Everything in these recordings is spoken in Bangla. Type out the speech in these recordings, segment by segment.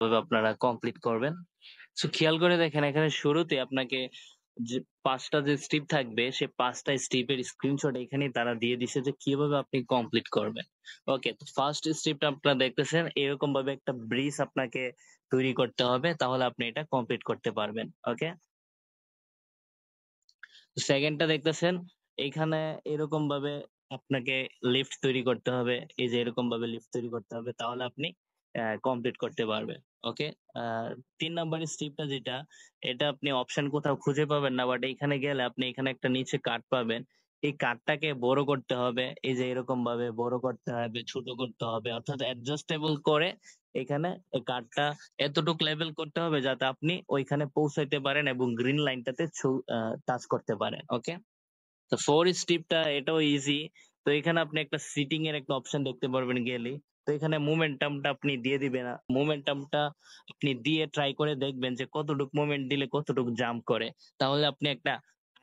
ভাবে আপনারা কমপ্লিট করবেন। সো খেয়াল করে দেখেন এখানে শুরুতে আপনাকে যে ৫ টা যে স্টেপ থাকবে সে ৫ টা স্টেপের স্ক্রিনশট এখানেই তারা দিয়ে দিছে যে কিভাবে আপনি কমপ্লিট করবেন। ওকে, তো ফার্স্ট স্টেপটা আপনারা দেখতেছেন এরকম ভাবে একটা ব্রিজ আপনাকে তৈরি করতে হবে তাহলে আপনি এটা কমপ্লিট করতে পারবেন। ওকে? সেকেন্ড টা দেখতেছেন এইখানে এরকম ভাবে আপনাকে লিফট তৈরি করতে হবে। এই যে এরকম ভাবে লিফট তৈরি করতে হবে তাহলে আপনি কমপ্লিট করতে পারবেন। ওকে? আ ৩ নাম্বারের স্টেপটা যেটা, এটা আপনি অপশন কোথাও খুঁজে পাবেন না। বাট এইখানে গেলে আপনি এখানে একটা নিচে কার্ড পাবেন। এই কার্ডটাকে বড় করতে হবে। এই যে এরকম ভাবে বড় করতে হবে, ছোট করতে হবে। অর্থাৎ অ্যাডজাস্টেবল করে এখানে এই কার্ডটা এতটুক লেভেল করতে হবে যাতে আপনি ওইখানে পৌঁছাইতে পারেন এবং গ্রিন লাইনটাতে টাচ করতে পারেন। ওকে? তো 4 স্টেপটা এটাও ইজি। তো এখানে আপনি একটা সিটিং এর একটা অপশন দেখতে পারবেন গেলেই। তো এখানে মোমেন্টামটা আপনি দিয়ে দিবেন। মোমেন্টামটা আপনি দিয়ে ট্রাই করে দেখবেন যে কতটুক মোমেন্ট দিলে কতটুক জাম্প করে। তাহলে আপনি একটা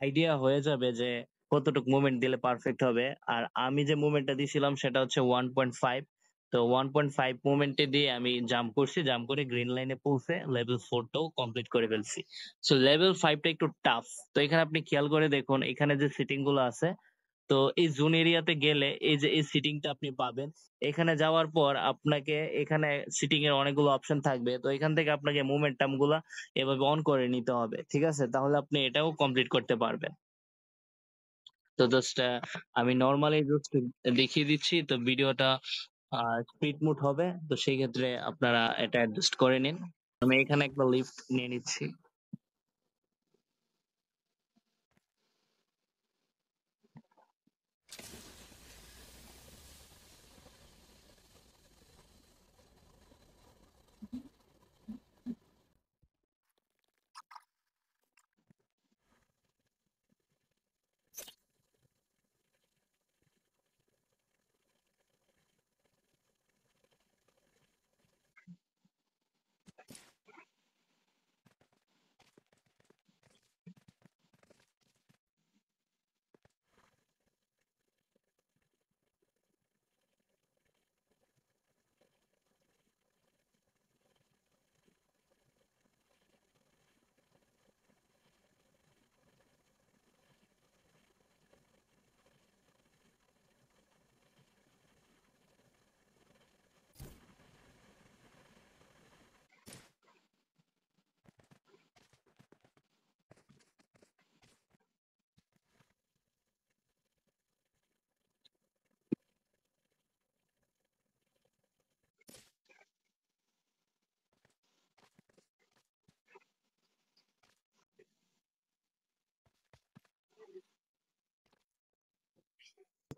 আইডিয়া হয়ে যাবে যে কতটুক মোমেন্ট দিলে পারফেক্ট হবে। আর আমি যে মোমেন্টটা দিছিলাম সেটা হচ্ছে 1.5। তো 1.5 মোমেন্টে দিয়ে আমি জাম্প করছি। জাম্প করে গ্রিন লাইনে পৌঁছে লেভেল 4 টাও কমপ্লিট করে ফেলছি। সো লেভেল 5 টা একটু টাফ। তো এখানে আপনি খেয়াল করে দেখুন এখানে যে সিটিং গুলো আছে, তো এই জোন এরিয়াতে গেলে এই যে এই সিটিংটা আপনি পাবেন। এখানে যাওয়ার পর আপনাকে এখানে সিটিং এর অনেকগুলো অপশন থাকবে। তো এখান থেকে আপনাকে মোমেন্টাম গুলা এভাবে অন করে নিতে হবে। ঠিক আছে? তাহলে আপনি এটাও কমপ্লিট করতে পারবেন। তো জাস্ট আমি নরমালি জাস্ট দেখিয়ে দিচ্ছি। তো ভিডিওটা স্পিড মোড হবে। তো সেই ক্ষেত্রে আপনারা এটা অ্যাডজাস্ট করে নিন। আমি এখানে একটা লিফট নিয়ে নিচ্ছি।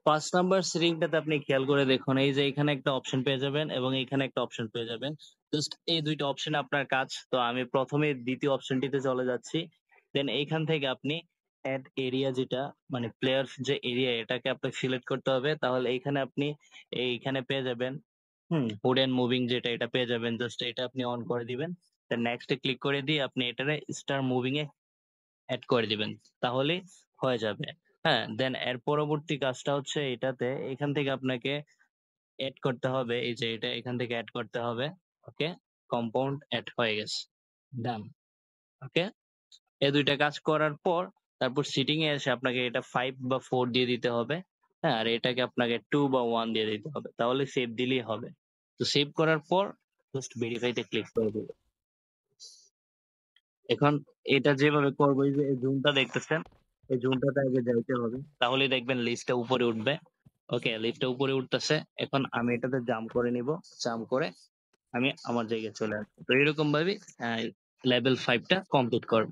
৫ নাম্বার সিলিংটাতে আপনি খেয়াল করে দেখুন, এই যে এখানে একটা অপশন পেয়ে যাবেন এবং এখানে একটা অপশন পেয়ে যাবেন। জাস্ট এই ২ টা অপশনে আপনার কাজ। তো আমি ১ম এ ২য় অপশনটিতে চলে যাচ্ছি। দেন এইখান থেকে আপনি এড এরিয়া যেটা মানে প্লেয়ার্স যে এরিয়া এটাকে আপনাকে সিলেক্ট করতে হবে। তাহলে এইখানে আপনি এইখানে পেয়ে যাবেন হুড অ্যান্ড মুভিং যেটা এটা পেয়ে যাবেন। জাস্ট এটা আপনি অন করে দিবেন। দেন নেক্সট এ ক্লিক করে দিয়ে আপনি এটারে স্টার মুভিং এ এড করে দিবেন। তাহলেই হয়ে যাবে। হ্যাঁ? দেন এর পরবর্তী কাজটা হচ্ছে এটাতে এখান থেকে আপনাকে এড করতে হবে। এই যে এটা এখান থেকে এড করতে হবে। ওকে? কম্পাউন্ড এড হয়ে গেছে। ডান। ওকে? এই ২ টা কাজ করার পর তারপর সিটিং এ এসে আপনাকে এটা ৫ বা ৪ দিয়ে দিতে হবে। হ্যাঁ? আর এটাকে আপনাকে ২ বা ১ দিয়ে দিতে হবে। তাহলে সেভ দিলেই হবে। তো সেভ করার পর জাস্ট ভেরিফাই তে ক্লিক করে দিবেন। এখন এটা যেভাবে করবো এই যে এই জুমটা দেখতেছেন, এই জুমটাতে আগে যাইতে হবে। তাহলেই দেখবেন লিস্টটা উপরে উঠবে। ওকে, লিস্টটা উপরে উঠতেছে। এখন আমি এটাতে জাম্প করে নিব। জাম্প করে আমি আমার জায়গায় চলে আসবো। তো এরকম ভাবে আ লেভেল ৫ টা কমপ্লিট করব।